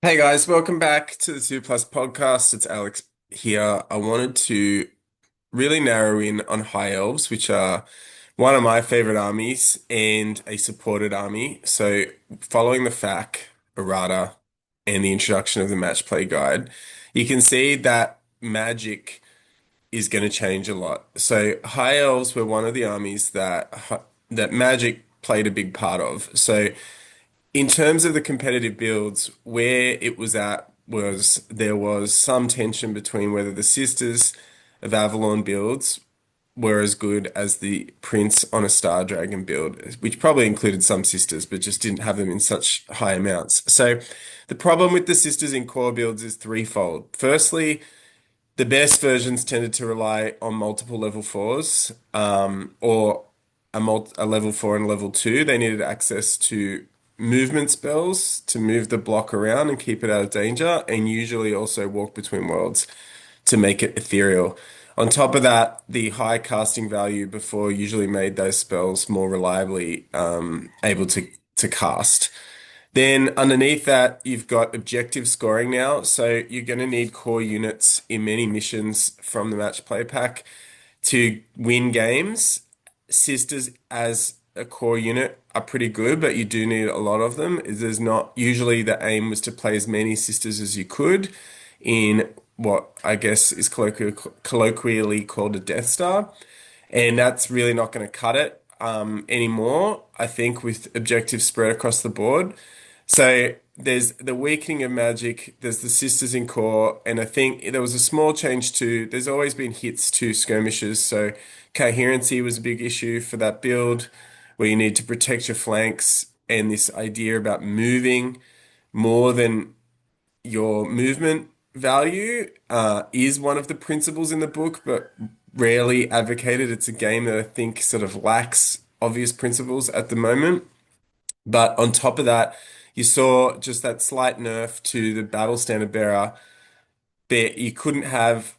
Hey guys, welcome back to the 2 Plus podcast. It's Alex here. I wanted to really narrow in on High Elves, which are one of my favorite armies and a supported army. So, following the FAQ, errata, and the introduction of the match play guide, you can see that Magic is going to change a lot. So, High Elves were one of the armies that Magic played a big part of. So, in terms of the competitive builds, where it was at was there was some tension between whether the Sisters of Avalon builds were as good as the Prince on a Star Dragon build, which probably included some Sisters, but just didn't have them in such high amounts. So the problem with the Sisters in core builds is threefold. Firstly, the best versions tended to rely on multiple level fours, or a level four and a level two. They needed access to movement spells to move the block around and keep it out of danger, and usually also walk between worlds to make it ethereal. On top of that, the high casting value before usually made those spells more reliably able to cast. Then underneath that, you've got objective scoring now. So you're going to need core units in many missions from the match play pack to win games. Sisters as a core unit are pretty good, but you do need a lot of them. There's not usually the aim was to play as many sisters as you could in what I guess is colloquially called a Death Star. And that's really not going to cut it anymore, I think, with objective spread across the board. So there's the weakening of magic, there's the sisters in core, and I think there was a small change to, there's always been hits to skirmishes. So coherency was a big issue for that build, where you need to protect your flanks, and this idea about moving more than your movement value is one of the principles in the book, but rarely advocated. It's a game that I think sort of lacks obvious principles at the moment. But on top of that, you saw just that slight nerf to the battle standard bearer. There, you couldn't have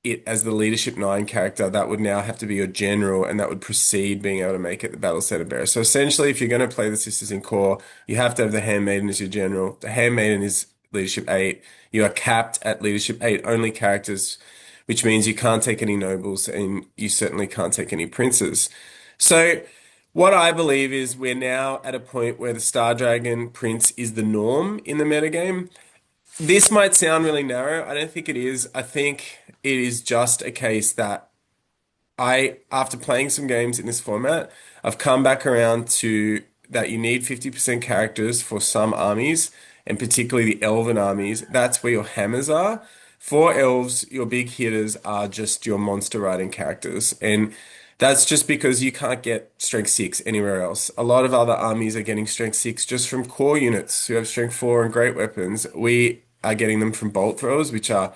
it as the leadership nine character. That would now have to be your general, and that would precede being able to make it the battle standard bearer. So essentially, if you're going to play the Sisters in core, you have to have the Handmaiden as your general. The Handmaiden is leadership eight. You are capped at leadership eight only characters, which means you can't take any nobles, and you certainly can't take any princes. So what I believe is we're now at a point where the Star Dragon Prince is the norm in the metagame. This might sound really narrow. I don't think it is. I think it is just a case that after playing some games in this format, I've come back around to that you need 50% characters for some armies, and particularly the elven armies. That's where your hammers are. For elves, your big hitters are just your monster riding characters. And that's just because you can't get strength six anywhere else. A lot of other armies are getting strength six just from core units who have strength four and great weapons. We are getting them from bolt throwers, which are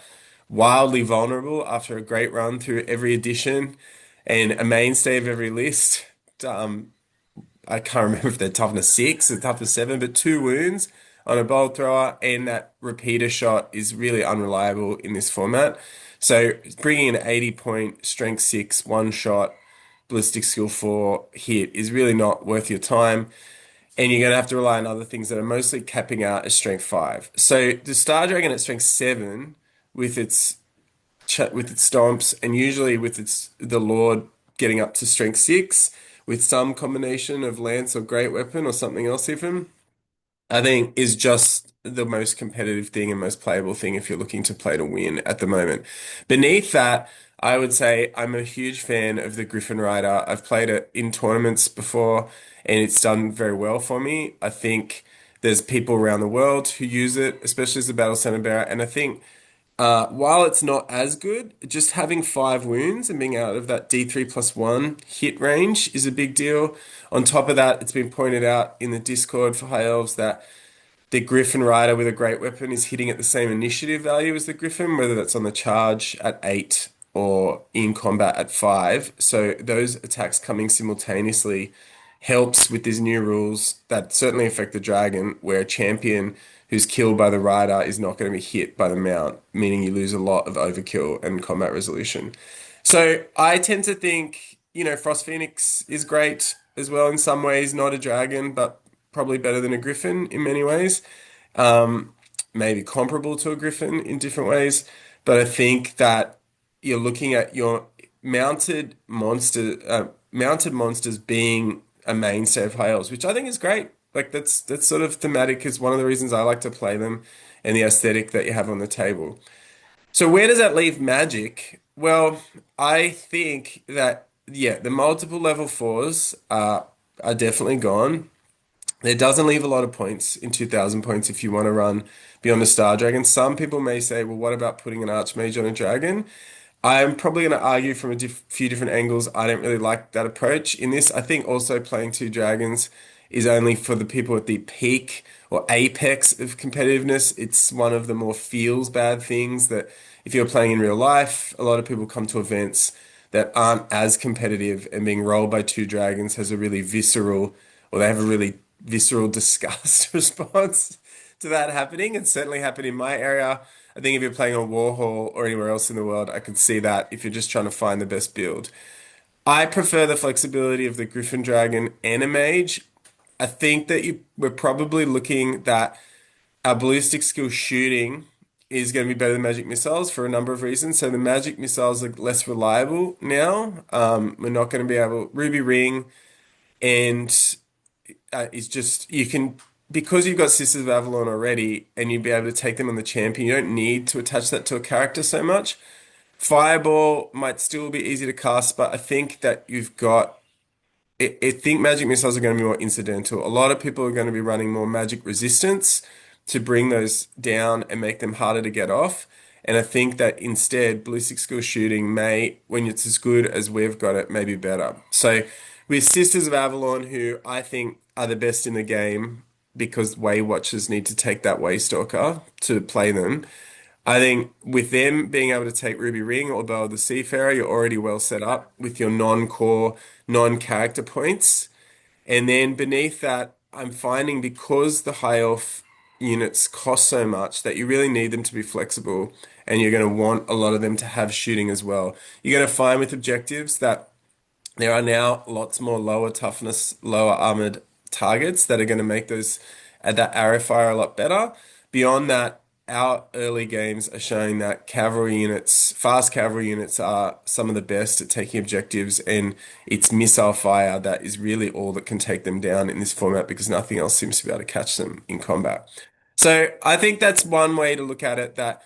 wildly vulnerable after a great run through every edition and a mainstay of every list. Um, I can't remember if they're toughness six or toughness seven, but two wounds on a bolt thrower and that repeater shot is really unreliable in this format. So bringing an 80 point strength six one shot ballistic skill four hit is really not worth your time. And you're going to have to rely on other things that are mostly capping out as strength five. So the Star Dragon at strength seven with its with its stomps and usually with its the Lord getting up to strength six with some combination of lance or great weapon or something else even, I think is just the most competitive thing and most playable thing if you're looking to play to win at the moment. Beneath that, I would say I'm a huge fan of the Griffin Rider. I've played it in tournaments before and it's done very well for me. I think there's people around the world who use it, especially as a battle center bearer, and I think while it's not as good, just having five wounds and being out of that D3 plus one hit range is a big deal. On top of that, it's been pointed out in the Discord for High Elves that the Griffin Rider with a great weapon is hitting at the same initiative value as the Griffin, whether that's on the charge at eight or in combat at five. So those attacks coming simultaneously helps with these new rules that certainly affect the dragon, where a champion who's killed by the rider is not going to be hit by the mount, meaning you lose a lot of overkill and combat resolution. So I tend to think, Frost Phoenix is great as well in some ways, not a dragon, but probably better than a griffin in many ways. Um, maybe comparable to a griffin in different ways. But I think that you're looking at your mounted monsters being a mainstay of high elves, which I think is great. Like that's sort of thematic is one of the reasons I like to play them and the aesthetic that you have on the table. So where does that leave Magic? Well, I think that yeah, the multiple level fours are definitely gone. It doesn't leave a lot of points in 2000 points if you want to run beyond the Star Dragon. Some people may say, well, what about putting an Archmage on a dragon? I'm probably going to argue from a few different angles. I don't really like that approach. In this, I think also playing two dragons is only for the people at the peak or apex of competitiveness. It's one of the more feels bad things that if you're playing in real life, a lot of people come to events that aren't as competitive, and being rolled by two dragons has a really visceral, or they have a really visceral disgust response to that happening. It certainly happened in my area. I think if you're playing on Warhol or anywhere else in the world, I could see that if you're just trying to find the best build. I prefer the flexibility of the Griffin Dragon and a Mage. I think that we're probably looking that our ballistic skill shooting is going to be better than magic missiles for a number of reasons. So the magic missiles are less reliable now. We're not going to be able Ruby Ring and is just you can because you've got Sisters of Avalon already and you'd be able to take them on the champion. You don't need to attach that to a character so much. Fireball might still be easy to cast, but I think that you've got I think magic missiles are going to be more incidental. A lot of people are going to be running more magic resistance to bring those down and make them harder to get off. And I think that instead, ballistic skill shooting may, when it's as good as we've got it, may be better. So with Sisters of Avalon, who I think are the best in the game because Way Watchers need to take that Waystalker to play them. I think with them being able to take Ruby Ring or Bow of the Seafarer, you're already well set up with your non-core, non-character points. And then beneath that, I'm finding because the high elf units cost so much that you really need them to be flexible and you're going to want a lot of them to have shooting as well. You're going to find with objectives that there are now lots more lower toughness, lower armored targets that are going to make those that arrow fire a lot better. Beyond that, our early games are showing that cavalry units, fast cavalry units, are some of the best at taking objectives, and it's missile fire that is really all that can take them down in this format because nothing else seems to be able to catch them in combat. So I think that's one way to look at it, that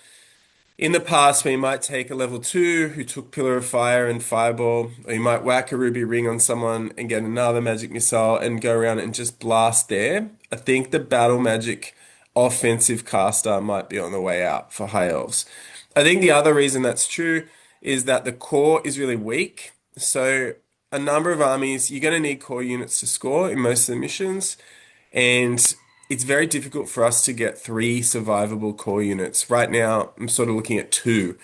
in the past, we might take a level two who took Pillar of Fire and Fireball, or you might whack a Ruby Ring on someone and get another magic missile and go around and just blast there. I think the battle magic offensive caster might be on the way out for High Elves. I think the other reason that's true is that the core is really weak. So a number of armies, you're going to need core units to score in most of the missions. And it's very difficult for us to get three survivable core units. Right now, I'm sort of looking at two.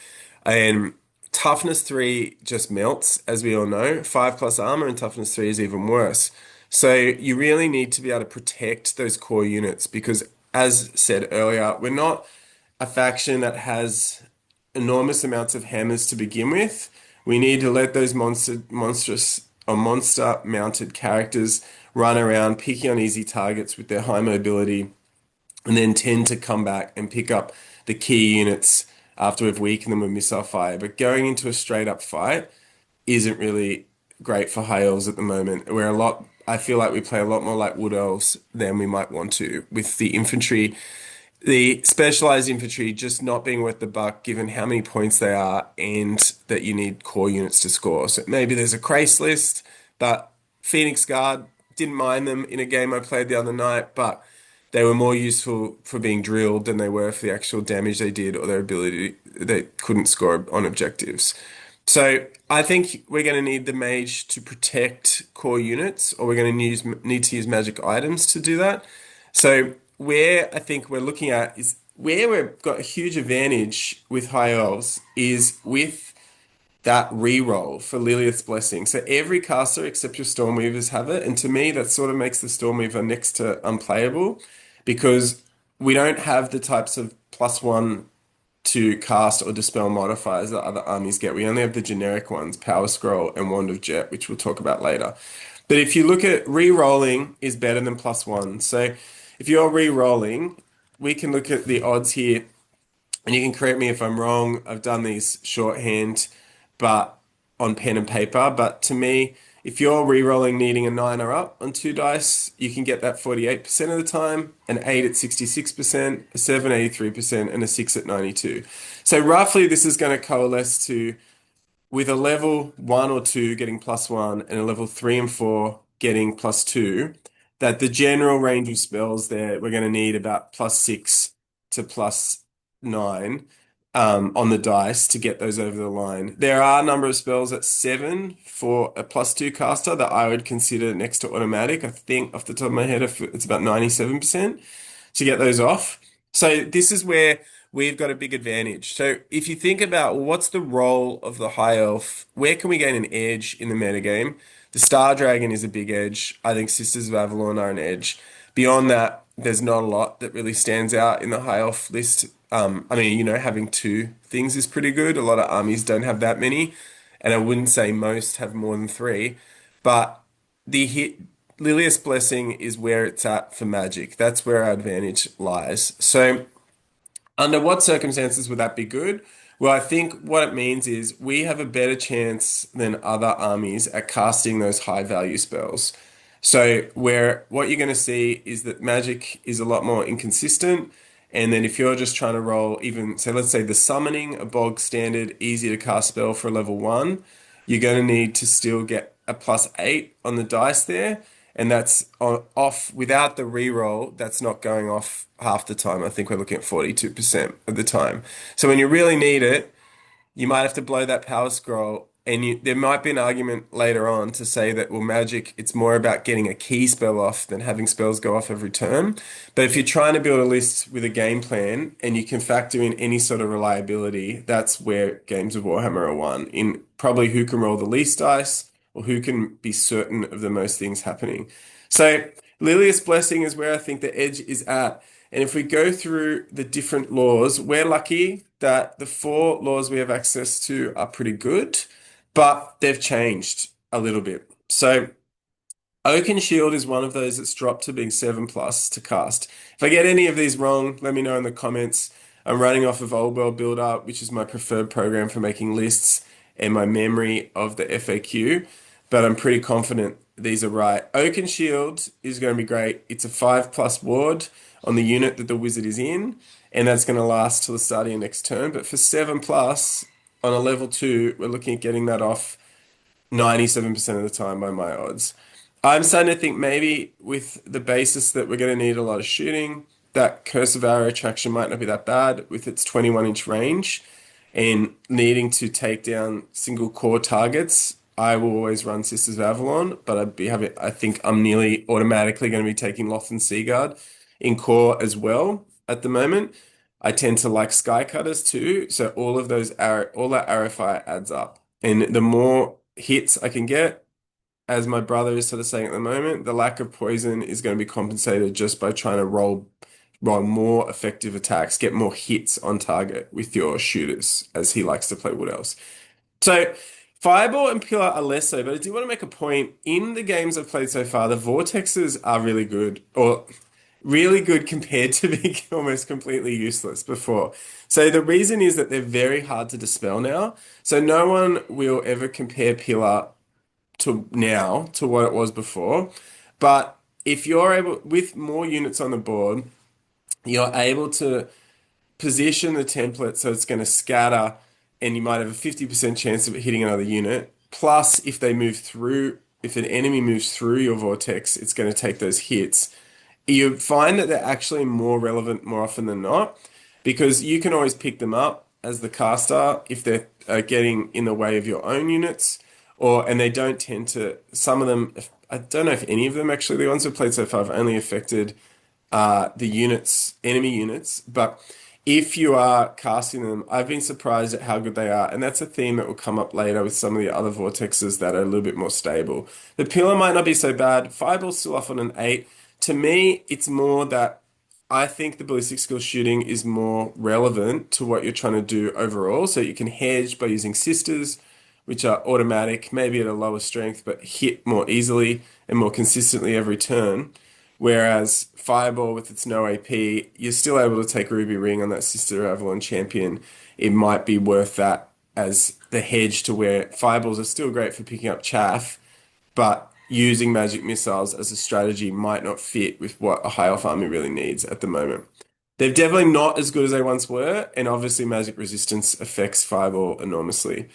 And toughness three just melts, as we all know. Five plus armor and toughness three is even worse. So you really need to be able to protect those core units because, as said earlier, we're not a faction that has enormous amounts of hammers to begin with. We need to let those monstrous or monster mounted characters run around picking on easy targets with their high mobility and then tend to come back and pick up the key units after we've weakened them with missile fire. But going into a straight up fight isn't really great for high elves at the moment. I feel like we play a lot more like wood elves than we might want to, with the infantry, the specialized infantry just not being worth the buck given how many points they are and that you need core units to score. So maybe there's a Crace list, but Phoenix Guard, didn't mind them in a game I played the other night, but they were more useful for being drilled than they were for the actual damage they did or their ability they couldn't score on objectives. So I think we're going to need the mage to protect core units, or we're going to need to use magic items to do that. So where I think we're looking at is where we've got a huge advantage with high elves is with that re-roll for Lileath's Blessing. So every caster except your Stormweavers have it, and to me that sort of makes the Stormweaver next to unplayable because we don't have the types of +1 to cast or dispel modifiers that other armies get. We only have the generic ones, Power Scroll and Wand of Jet, which we'll talk about later. But if you look at re-rolling is better than +1. So if you're re-rolling, we can look at the odds here, and you can correct me if I'm wrong. I've done these shorthand, but on pen and paper. But to me, if you're re-rolling needing a nine or up on two dice, you can get that 48% of the time, an eight at 66%, a seven 83%, and a six at 92. So roughly, this is going to coalesce to with a level one or two getting plus one and a level three and four getting plus two, that the general range of spells there, we're going to need about plus six to plus nine on the dice to get those over the line. There are a number of spells at seven for a plus two caster that I would consider next to automatic. I think off the top of my head, it's about 97% to get those off. So this is where we've got a big advantage. So if you think about what's the role of the high elf, where can we gain an edge in the metagame? The Star Dragon is a big edge. I think Sisters of Avalon are an edge. Beyond that, there's not a lot that really stands out in the high elf list. I mean, having two things is pretty good. A lot of armies don't have that many, and I wouldn't say most have more than three. But the hit Lilia's Blessing is where it's at for Magic. That's where our advantage lies. So under what circumstances would that be good? Well, I think what it means is we have a better chance than other armies at casting those high value spells. So where what you're going to see is that Magic is a lot more inconsistent. And then if you're just trying to roll even, so let's say the summoning, a bog standard, easy to cast spell for level one, you're going to need to still get a plus eight on the dice there. And that's off without the reroll, that's not going off half the time. I think we're looking at 42% of the time. So when you really need it, you might have to blow that power scroll, and there might be an argument later on to say that, well, Magic, it's more about getting a key spell off than having spells go off every turn. But if you're trying to build a list with a game plan and you can factor in any sort of reliability, that's where games of Warhammer are won, in probably who can roll the least dice or who can be certain of the most things happening. So Lilia's Blessing is where I think the edge is at. And if we go through the different laws, we're lucky that the four laws we have access to are pretty good, but they've changed a little bit. So Oak and Shield is one of those that's dropped to being 7 plus to cast. If I get any of these wrong, let me know in the comments. I'm running off of Old World Builder, which is my preferred program for making lists and my memory of the FAQ, but I'm pretty confident these are right. Oak and Shield is going to be great. It's a 5 plus ward on the unit that the wizard is in, and that's going to last till the start of your next turn. But for 7 plus on a level 2, we're looking at getting that off 97% of the time by my odds. I'm starting to think maybe with the basis that we're going to need a lot of shooting, that Curse of Arrow attraction might not be that bad with its 21-inch range and needing to take down single core targets. I will always run Sisters of Avalon, but I think I'm nearly automatically going to be taking Loth and Seaguard in core as well at the moment. I tend to like Skycutters too, so all that arrow fire adds up. And the more hits I can get, as my brother is sort of saying at the moment, the lack of poison is going to be compensated just by trying to roll more effective attacks, get more hits on target with your shooters, as he likes to play Wood Elves. So Fireball and Pillar are less so, but I do want to make a point. In the games I've played so far, the Vortexes are really good, or really good compared to being almost completely useless before. So the reason is that they're very hard to dispel now. So no one will ever compare Pillar to now to what it was before. But if you're able, with more units on the board, you're able to position the template so it's going to scatter and you might have a 50% chance of it hitting another unit. Plus, if an enemy moves through your vortex, it's going to take those hits. You find that they're actually more relevant more often than not because you can always pick them up as the caster if they're getting in the way of your own units, and they don't tend to, some of them, I don't know if any of them actually, the ones we've played so far have only affected the units, enemy units, but if you are casting them, I've been surprised at how good they are, and that's a theme that will come up later with some of the other vortexes that are a little bit more stable. The pillar might not be so bad. Fireball's still off on an 8. To me, it's more that I think the ballistic skill shooting is more relevant to what you're trying to do overall. So you can hedge by using sisters, which are automatic, maybe at a lower strength, but hit more easily and more consistently every turn. Whereas Fireball with its no AP, you're still able to take Ruby Ring on that Sister Avalon champion. It might be worth that as the hedge to where Fireballs are still great for picking up chaff, but using magic missiles as a strategy might not fit with what a high elf army really needs at the moment. They're definitely not as good as they once were, and obviously magic resistance affects Fireball enormously.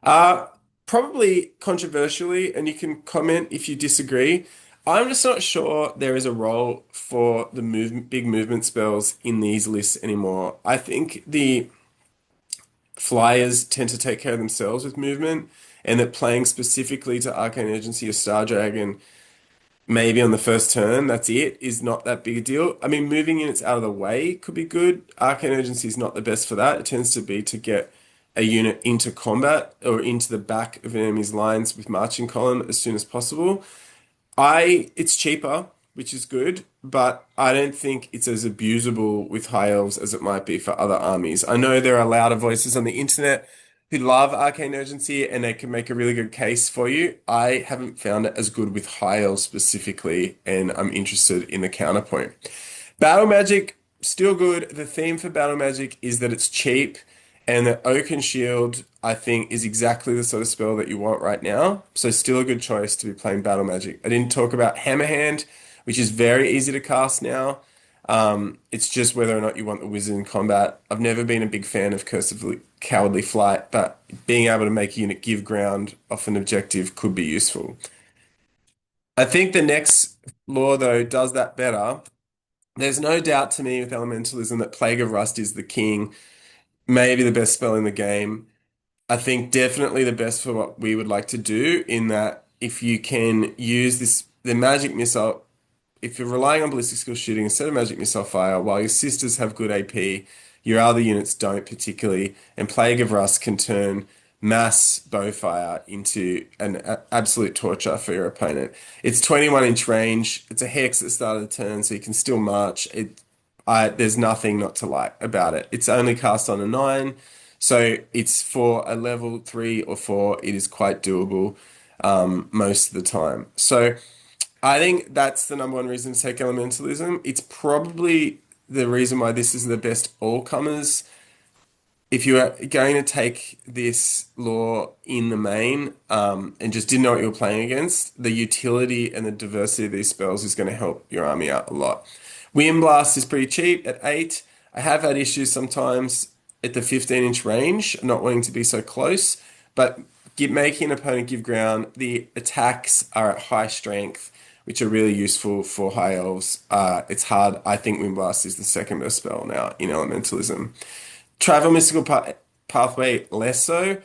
Uh, Probably controversially, and you can comment if you disagree. I'm just not sure there is a role for the big movement spells in these lists anymore. I think the flyers tend to take care of themselves with movement, and that playing specifically to Arcane Agency or Star Dragon, maybe on the first turn, that's it, is not that big a deal. I mean, moving units out of the way could be good. Arcane Agency is not the best for that. It tends to be to get a unit into combat or into the back of an enemy's lines with marching column as soon as possible. It's cheaper, which is good, but I don't think it's as abusable with high elves as it might be for other armies. I know there are louder voices on the internet who love Arcane Urgency and they can make a really good case for you. I haven't found it as good with high elves specifically, and I'm interested in the counterpoint. Battle Magic, still good. The theme for Battle Magic is that it's cheap, and the Oaken Shield, I think, is exactly the sort of spell that you want right now. So, still a good choice to be playing Battle Magic. I didn't talk about Hammerhand, which is very easy to cast now. It's just whether or not you want the wizard in combat. I've never been a big fan of Curse of Cowardly Flight, but being able to make a unit give ground off an objective could be useful. I think the next law, though, does that better. There's no doubt to me with Elementalism that Plague of Rust is the king, maybe the best spell in the game. I think definitely the best for what we would like to do, in that if you can use the magic missile, if you're relying on ballistic skill shooting instead of magic missile fire, while your sisters have good AP, your other units don't particularly, and Plague of Rust can turn mass bowfire into an absolute torture for your opponent. It's 21-inch range. It's a hex at the start of the turn, so you can still march. There's nothing not to like about it. It's only cast on a 9, so it's for a level 3 or 4. It is quite doable most of the time. So I think that's the number one reason to take elementalism. It's probably the reason why this is the best all comers. If you are going to take this law in the main, and just didn't know what you were playing against, the utility and the diversity of these spells is going to help your army out a lot. Wind Blast is pretty cheap at 8. I have had issues sometimes at the 15-inch range, not wanting to be so close, but making an opponent give ground. The attacks are at high strength, which are really useful for high elves. It's hard. I think Wind Blast is the second best spell now in Elementalism. Travel Mystical Pathway, less so.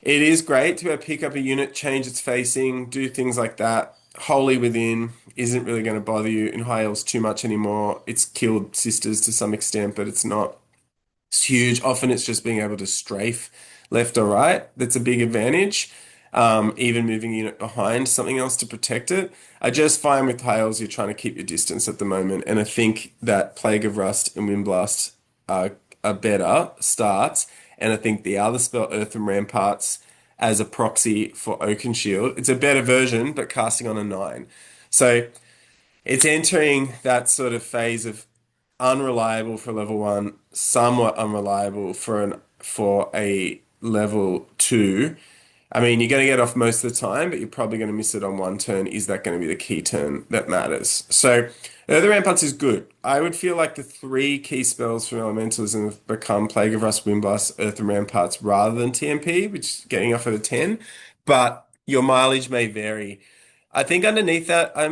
It is great to be able to pick up a unit, change its facing, do things like that. Wholly Within isn't really going to bother you in high elves too much anymore. It's killed sisters to some extent, but it's huge. Often it's just being able to strafe left or right. That's a big advantage. Even moving a unit behind something else to protect it. I just find with high elves you're trying to keep your distance at the moment, and I think that Plague of Rust and Wind Blast are better starts. And I think the other spell, Earthen Ramparts, as a proxy for Oaken Shield, it's a better version, but casting on a 9. So it's entering that sort of phase of unreliable for level 1, somewhat unreliable for a level 2. I mean, you're going to get off most of the time, but you're probably going to miss it on one turn. Is that going to be the key turn that matters? So, the Ramparts is good. I would feel like the three key spells from Elementalism have become Plague of Rust, Wind Blast, Earth and Ramparts rather than TMP, which is getting off at a 10. But your mileage may vary. I think underneath that, I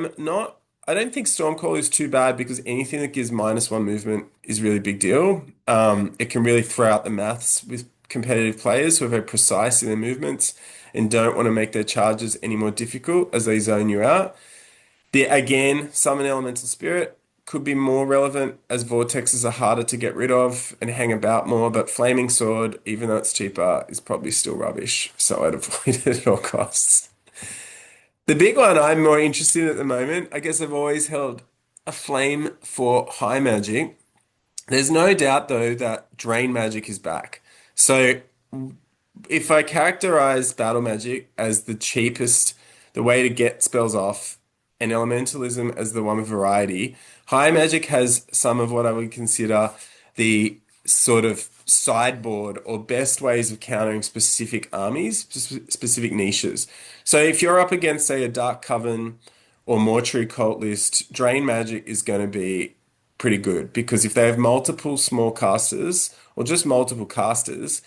don't think Stormcall is too bad because anything that gives -1 movement is really big deal. It can really throw out the maths with competitive players who are very precise in their movements and don't want to make their charges any more difficult as they zone you out. Again, Summon Elemental Spirit could be more relevant as vortexes are harder to get rid of and hang about more, but Flaming Sword, even though it's cheaper, is probably still rubbish, so I'd avoid it at all costs. The big one I'm more interested in at the moment, I guess I've always held a flame for high magic. There's no doubt, though, that Drain Magic is back. So if I characterize Battle Magic as the cheapest, the way to get spells off, and Elementalism as the one with variety. High Magic has some of what I would consider the sort of sideboard or best ways of countering specific armies, specific niches. So if you're up against, say, a Dark Coven or Mortuary Cult list, Drain Magic is going to be pretty good because if they have multiple small casters or just multiple casters,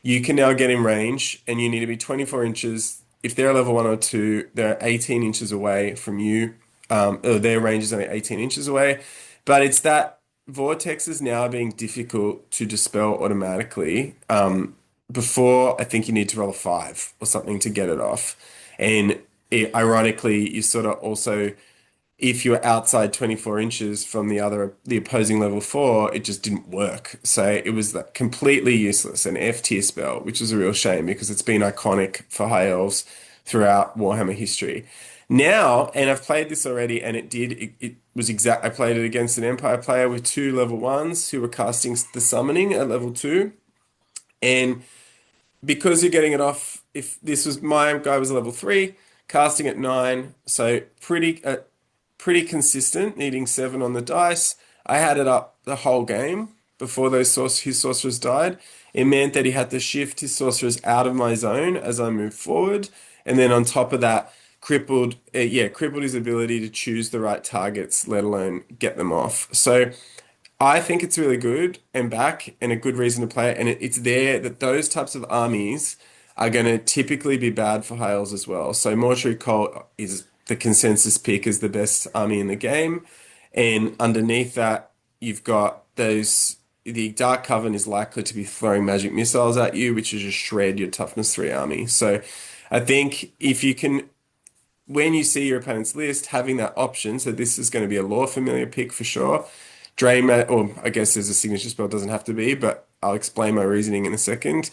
you can now get in range and you need to be 24 inches. If they're level 1 or 2, they're 18 inches away from you. Or their range is only 18 inches away. But it's that Vortex is now being difficult to dispel automatically. Before, I think you need to roll a 5 or something to get it off. And ironically, you sort of also if you were outside 24 inches from the opposing level 4, it just didn't work. So it was like completely useless, an F tier spell, which is a real shame because it's been iconic for high elves throughout Warhammer history. Now, and I've played this already, and it was exact. I played it against an Empire player with 2 level 1s who were casting the summoning at level 2, and because you're getting it off, if this was my guy was a level 3, casting at 9, so pretty consistent, needing 7 on the dice. I had it up the whole game before his sorcerers died. It meant that he had to shift his sorcerers out of my zone as I moved forward, and then on top of that, crippled his ability to choose the right targets, let alone get them off. So I think it's really good and back and a good reason to play it. And it's there that those types of armies are going to typically be bad for Hales as well. So Mortuary Cult is the consensus pick as the best army in the game. And underneath that, you've got the Dark Coven is likely to be throwing magic missiles at you, which is just shred your toughness 3 army. So I think if you can when you see your opponent's list, having that option, so this is going to be a lore familiar pick for sure. Or I guess there's a signature spell, doesn't have to be, but I'll explain my reasoning in a second.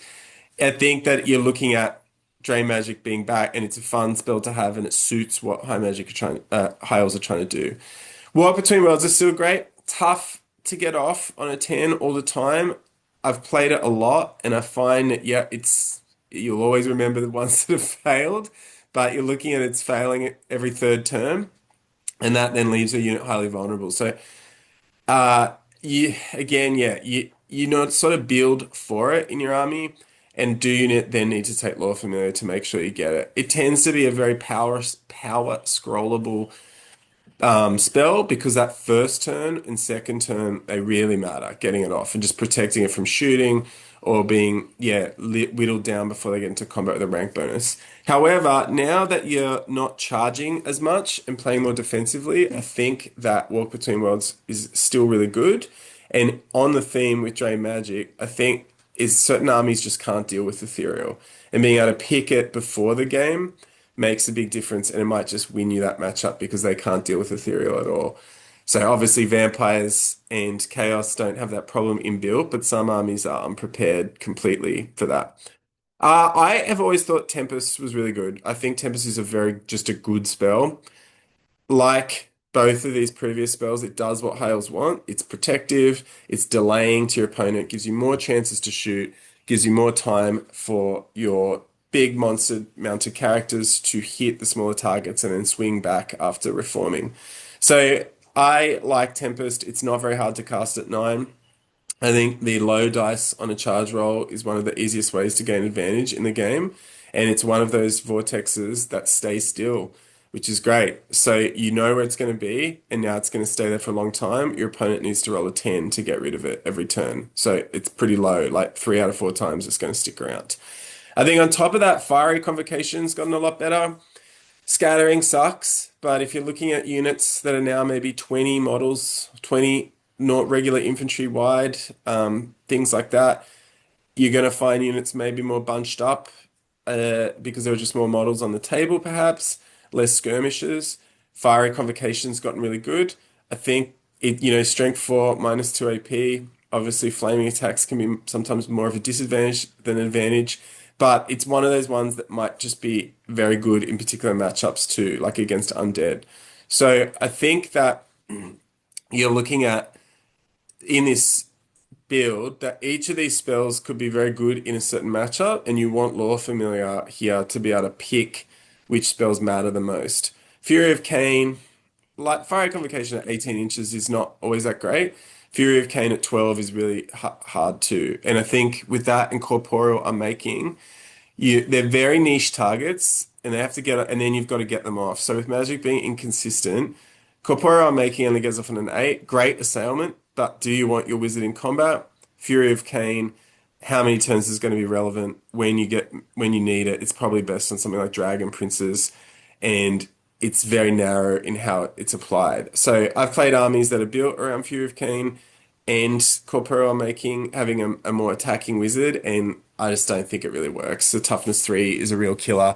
I think that you're looking at Drain Magic being back, and it's a fun spell to have, and it suits what High Elves are trying to do. War Between Worlds is still great. Tough to get off on a 10 all the time. I've played it a lot, and I find that, yeah, you'll always remember the ones that have failed, but you're looking at it's failing every third turn, and that then leaves a unit highly vulnerable. So you again, yeah, you know sort of build for it in your army, and do you then need to take Lore Familiar to make sure you get it. It tends to be a very power scrollable spell because that first turn and second turn they really matter, getting it off and just protecting it from shooting or being whittled down before they get into combat with a rank bonus. However, now that you're not charging as much and playing more defensively, I think that Walk Between Worlds is still really good. And on the theme with Drain Magic, I think is certain armies just can't deal with Ethereal. And being able to pick it before the game makes a big difference, and it might just win you that matchup because they can't deal with Ethereal at all. So obviously vampires and chaos don't have that problem inbuilt, but some armies are unprepared completely for that. I have always thought Tempest was really good. I think Tempest is just a good spell. Like both of these previous spells, it does what Hales want. It's protective, it's delaying to your opponent, gives you more chances to shoot, gives you more time for your big monster mounted characters to hit the smaller targets and then swing back after reforming. So I like Tempest. It's not very hard to cast at 9. I think the low dice on a charge roll is one of the easiest ways to gain advantage in the game. And it's one of those vortexes that stay still, which is great. So you know where it's going to be, and now it's going to stay there for a long time. Your opponent needs to roll a 10 to get rid of it every turn. So it's pretty low, like 3 out of 4 times it's going to stick around. I think on top of that, Fiery Convocation's gotten a lot better. Scattering sucks, but if you're looking at units that are now maybe 20 models, 20 not regular infantry wide, things like that, you're going to find units maybe more bunched up because there were just more models on the table, perhaps, less skirmishes. Fiery Convocation's gotten really good. I think strength 4 minus 2 AP. Obviously, flaming attacks can be sometimes more of a disadvantage than an advantage, but it's one of those ones that might just be very good in particular matchups too, like against undead. So I think that you're looking at in this build that each of these spells could be very good in a certain matchup, and you want Lore Familiar here to be able to pick which spells matter the most. Fury of Cain, like Fiery Convocation at 18 inches is not always that great. Fury of Cain at 12 is really hard too. And I think with that and Corporeal I'm making, they're very niche targets and they have to get and then you've got to get them off. So with Magic being inconsistent, Corporeal making only goes off on an 8, great assailment, but do you want your wizard in combat? Fury of Cain, how many turns is going to be relevant when you need it? It's probably best on something like Dragon Princes, and it's very narrow in how it's applied. So I've played armies that are built around Fury of Cain and Corporeal making having a more attacking wizard, and I just don't think it really works. The toughness 3 is a real killer.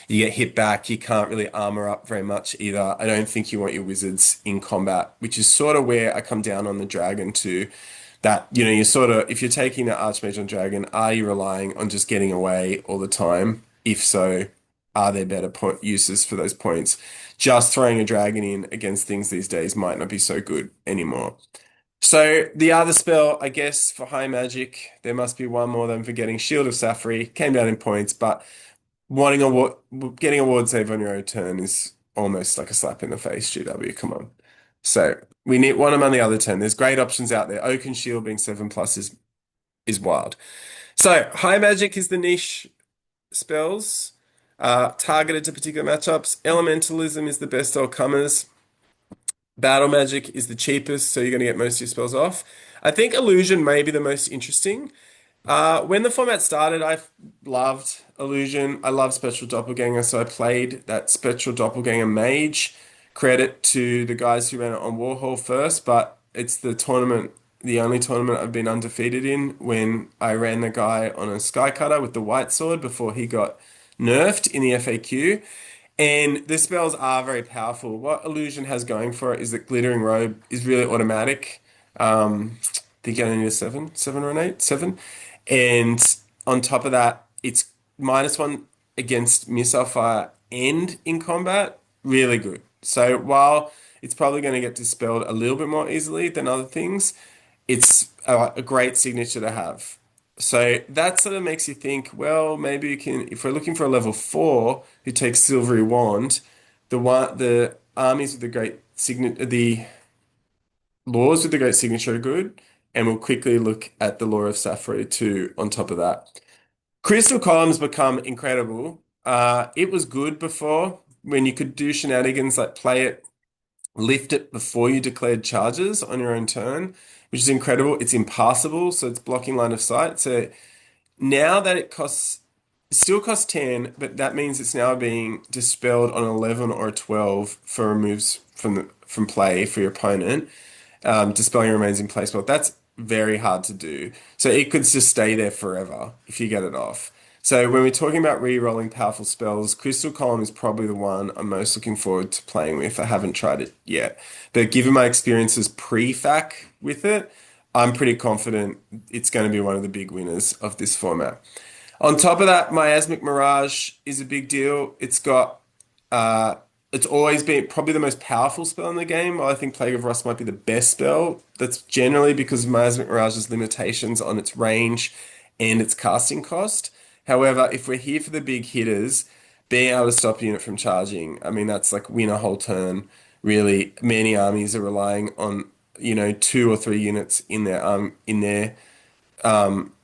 You get hit back, you can't really armor up very much either. I don't think you want your wizards in combat, which is sort of where I come down on the dragon too. That, you sort of, if you're taking the Archmage on dragon, are you relying on just getting away all the time? If so, are there better point uses for those points? Just throwing a dragon in against things these days might not be so good anymore. So the other spell, I guess, for high magic, there must be one more than forgetting Shield of Safri. Came down in points, but wanting a getting a ward save on your own turn is almost like a slap in the face, GW. Come on. So we want them on the other turn. There's great options out there. Oak and Shield being 7+ is wild. So high magic is the niche spells, targeted to particular matchups. Elementalism is the best all comers. Battle magic is the cheapest, so you're going to get most of your spells off. I think illusion may be the most interesting. When the format started, I loved illusion. I love Spectral Doppelganger, so I played that Spectral Doppelganger mage. Credit to the guys who ran it on Warhol first, but it's the only tournament I've been undefeated in when I ran the guy on a Skycutter with the white sword before he got nerfed in the FAQ. And the spells are very powerful. What Illusion has going for it is that Glittering Robe is really automatic. I think you only need a seven or an eight, seven. And on top of that, it's -1 against missile fire and in combat. Really good. So while it's probably going to get dispelled a little bit more easily than other things, it's a great signature to have. So that sort of makes you think, well, maybe you can, if we're looking for a level 4 who takes Silvery Wand, the armies with the great signature, the laws with the great signature are good, and we'll quickly look at the Law of Safri too on top of that. Crystal Columns become incredible. It was good before when you could do shenanigans like play it, lift it before you declared charges on your own turn, which is incredible. It's impassable, so it's blocking line of sight. So now that it still costs 10, but that means it's now being dispelled on 11 or a 12 for removes from play for your opponent. Dispelling remains in place. Well, that's very hard to do. So it could just stay there forever if you get it off. So when we're talking about re-rolling powerful spells, Crystal Column is probably the one I'm most looking forward to playing with. I haven't tried it yet. But given my experiences pre-FAQ with it, I'm pretty confident it's going to be one of the big winners of this format. On top of that, Miasmic Mirage is a big deal. Uh, it's always been probably the most powerful spell in the game. I think Plague of Rust might be the best spell. That's generally because of Miasmic Mirage's limitations on its range and its casting cost. However, if we're here for the big hitters, being able to stop a unit from charging, I mean, that's like win a whole turn. Really, many armies are relying on, 2 or 3 units in their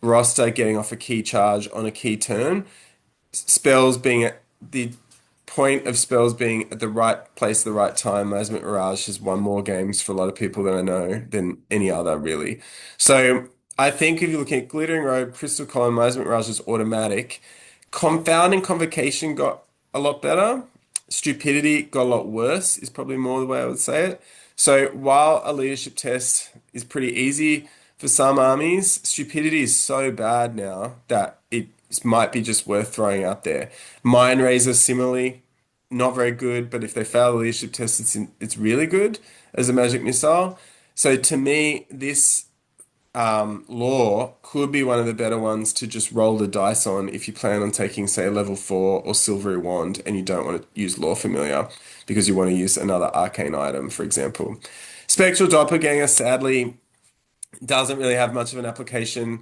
roster getting off a key charge on a key turn. Spells being at the point of spells being at the right place at the right time. Miasmic Mirage has won more games for a lot of people that I know than any other, really. So I think if you're looking at Glittering Robe, Crystal Column, Miasmic Mirage is automatic. Confounding Convocation got a lot better. Stupidity got a lot worse, is probably more the way I would say it. So while a leadership test is pretty easy for some armies, stupidity is so bad now that it might be just worth throwing out there. Mind Razor, similarly, not very good, but if they fail the leadership test, it's really good as a magic missile. So to me, this law could be one of the better ones to just roll the dice on if you plan on taking, say, a level 4 or Silvery Wand and you don't want to use Law Familiar because you want to use another arcane item, for example. Spectral Doppelganger, sadly, doesn't really have much of an application.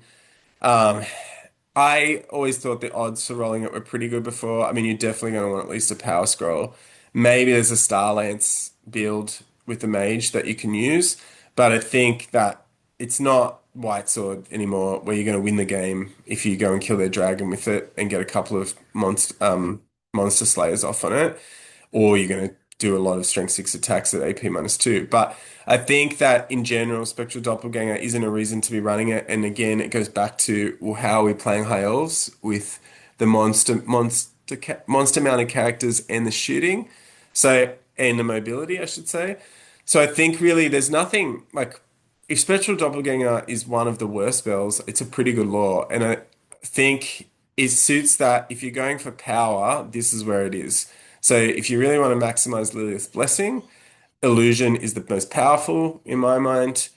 Um, I always thought the odds for rolling it were pretty good before. I mean, you're definitely going to want at least a power scroll. Maybe there's a Star Lance build with the mage that you can use, but I think that it's not White Sword anymore, where you're going to win the game if you go and kill their dragon with it and get a couple of monster slayers off on it, or you're going to do a lot of strength 6 attacks at AP -2. But I think that in general, Spectral Doppelganger isn't a reason to be running it. And again, it goes back to, well, how are we playing High Elves with the monster mounted characters and the shooting? So, and the mobility, I should say. So I think really there's nothing like, if Spectral Doppelganger is one of the worst spells, it's a pretty good lore. And I think it suits that if you're going for power, this is where it is. So if you really want to maximize Lileath's blessing, illusion is the most powerful in my mind.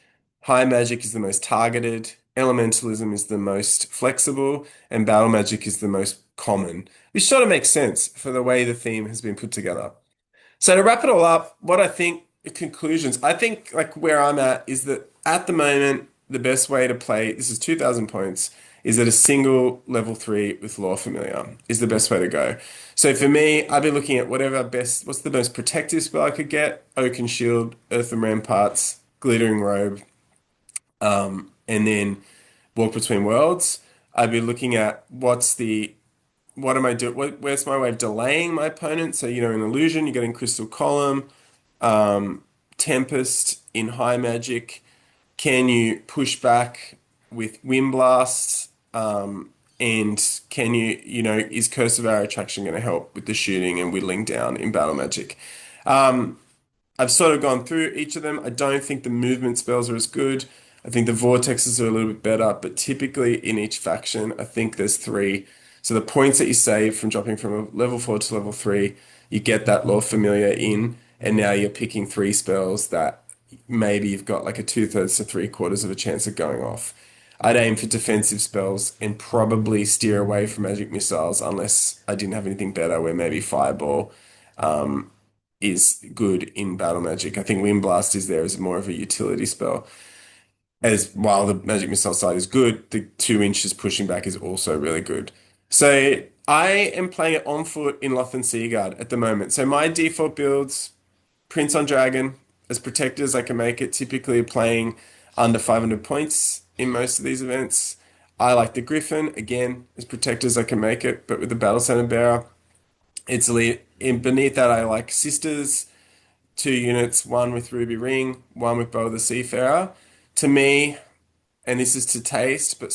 High magic is the most targeted. Elementalism is the most flexible, and battle magic is the most common, which sort of makes sense for the way the theme has been put together. So to wrap it all up, what I think conclusions, I think like where I'm at is that at the moment, the best way to play, this is 2,000 points, is that a single level 3 with Lore Familiar is the best way to go. So for me, I'd be looking at what's the most protective spell I could get? Oaken Shield, Earthen Ramparts, Glittering Robe, and then Walk Between Worlds. I'd be looking at what am I doing? Where's my way of delaying my opponent? So, in Illusion, you're getting Crystal Column, Tempest in High Magic. Can you push back with Wind Blast? And can is Curse of Arrow Attraction going to help with the shooting and whittling down in Battle Magic? I've sort of gone through each of them. I don't think the movement spells are as good. I think the vortexes are a little bit better, but typically in each faction, I think there's three. So the points that you save from dropping from a level 4 to level 3, you get that Lore Familiar in, and now you're picking three spells that maybe you've got like a 2/3 to 3/4 of a chance of going off. I'd aim for defensive spells and probably steer away from magic missiles unless I didn't have anything better, where maybe Fireball is good in battle magic. I think Wind Blast is there as more of a utility spell. As while the magic missile side is good, the 2 inches pushing back is also really good. So I am playing it on foot in Lothern Seaguard at the moment. So my default builds, Prince on Dragon, as protected as I can make it, typically playing under 500 points in most of these events. I like the Griffin, again, as protected as I can make it, but with the Battle Center Bearer. It's elite. In beneath that, I like Sisters, 2 units, one with Ruby Ring, one with Bow the Seafarer. To me, and this is to taste, but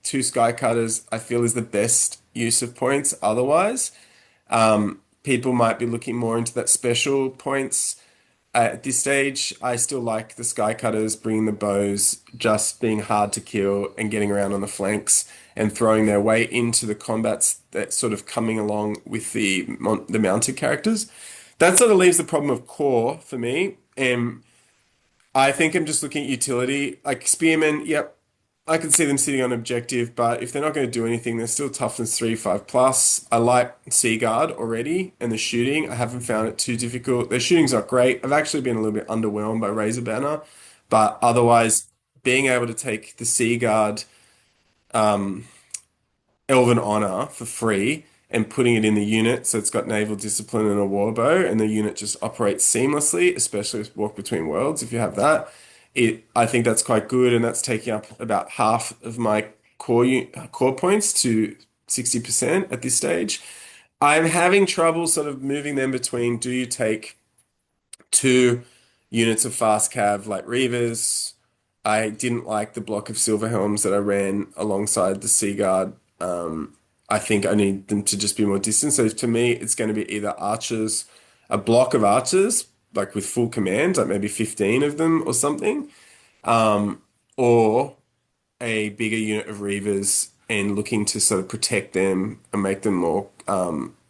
two Sky Cutters I feel is the best use of points. Otherwise, people might be looking more into that special points. At this stage, I still like the Sky Cutters bringing the bows, just being hard to kill and getting around on the flanks and throwing their way into the combats that sort of coming along with the mounted characters. That sort of leaves the problem of core for me. And I think I'm just looking at utility. Like Spearmen, yep, I can see them sitting on objective, but if they're not going to do anything, they're still toughness 3, 5 plus. I like Seaguard already, and the shooting, I haven't found it too difficult. Their shooting's not great. I've actually been a little bit underwhelmed by Razor Banner, but otherwise, being able to take the Seaguard Elven Honor for free and putting it in the unit so it's got naval discipline and a warbow and the unit just operates seamlessly, especially with Walk Between Worlds. If you have that, I think that's quite good, and that's taking up about half of my core points to 60% at this stage. I'm having trouble sort of moving them between, do you take 2 units of fast cav like Reavers? I didn't like the block of Silver Helms that I ran alongside the Seaguard. I think I need them to just be more distant. So to me, it's going to be either archers, a block of archers, like with full command, like maybe 15 of them or something, or a bigger unit of Reavers and looking to sort of protect them and make them more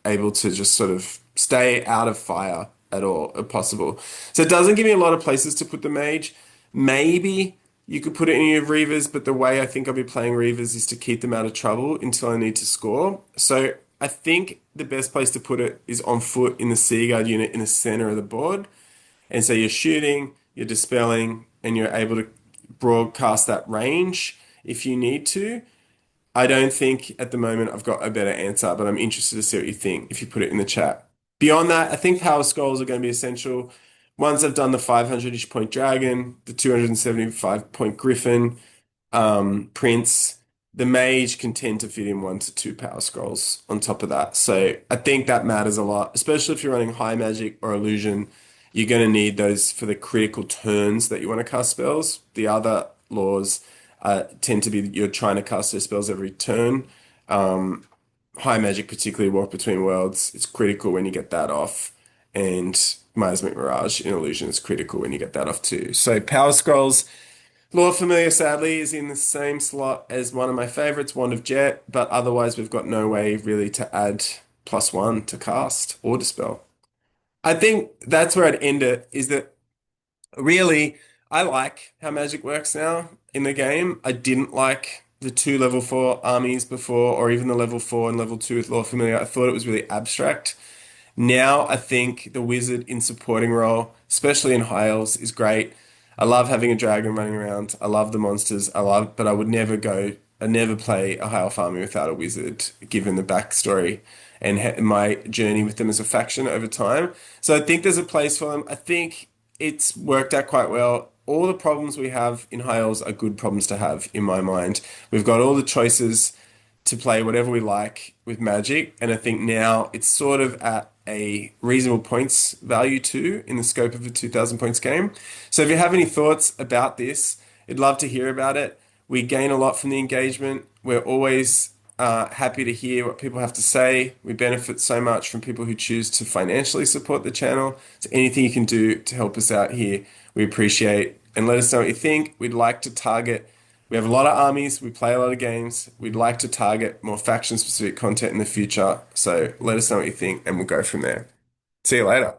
able to just sort of stay out of fire at all, if possible. So it doesn't give me a lot of places to put the mage. Maybe you could put it in your Reavers, but the way I think I'll be playing Reavers is to keep them out of trouble until I need to score. So I think the best place to put it is on foot in the Seaguard unit in the center of the board. And so you're shooting, you're dispelling, and you're able to broadcast that range if you need to. I don't think at the moment I've got a better answer, but I'm interested to see what you think if you put it in the chat. Beyond that, I think power scrolls are going to be essential. Once I've done the 500-ish point dragon, the 275 point griffin, prince, the mage can tend to fit in 1 to 2 power scrolls on top of that. So I think that matters a lot, especially if you're running high magic or illusion. You're going to need those for the critical turns that you want to cast spells. The other laws tend to be you're trying to cast those spells every turn. Um, High magic, particularly walk between worlds, it's critical when you get that off. And Miasmic Mirage in illusion is critical when you get that off too. So power scrolls. Lord Familiar, sadly, is in the same slot as one of my favorites, Wand of Jet, but otherwise we've got no way really to add +1 to cast or dispel. I think that's where I'd end it, is that really I like how magic works now in the game. I didn't like the 2 level 4 armies before, or even the level 4 and level 2 with Lord Familiar. I thought it was really abstract. Now I think the wizard in supporting role, especially in high elves, is great. I love having a dragon running around. I love the monsters. But I would never go, I never play a high elf army without a wizard, given the backstory and my journey with them as a faction over time. So I think there's a place for them. I think it's worked out quite well. All the problems we have in high elves are good problems to have in my mind. We've got all the choices to play whatever we like with Magic, and I think now it's sort of at a reasonable points value too in the scope of a 2,000 points game. So if you have any thoughts about this, I'd love to hear about it. We gain a lot from the engagement. We're always happy to hear what people have to say. We benefit so much from people who choose to financially support the channel. So anything you can do to help us out here, we appreciate. And let us know what you think. We'd like to target. We have a lot of armies. We play a lot of games. We'd like to target more faction-specific content in the future. So let us know what you think, and we'll go from there. See you later.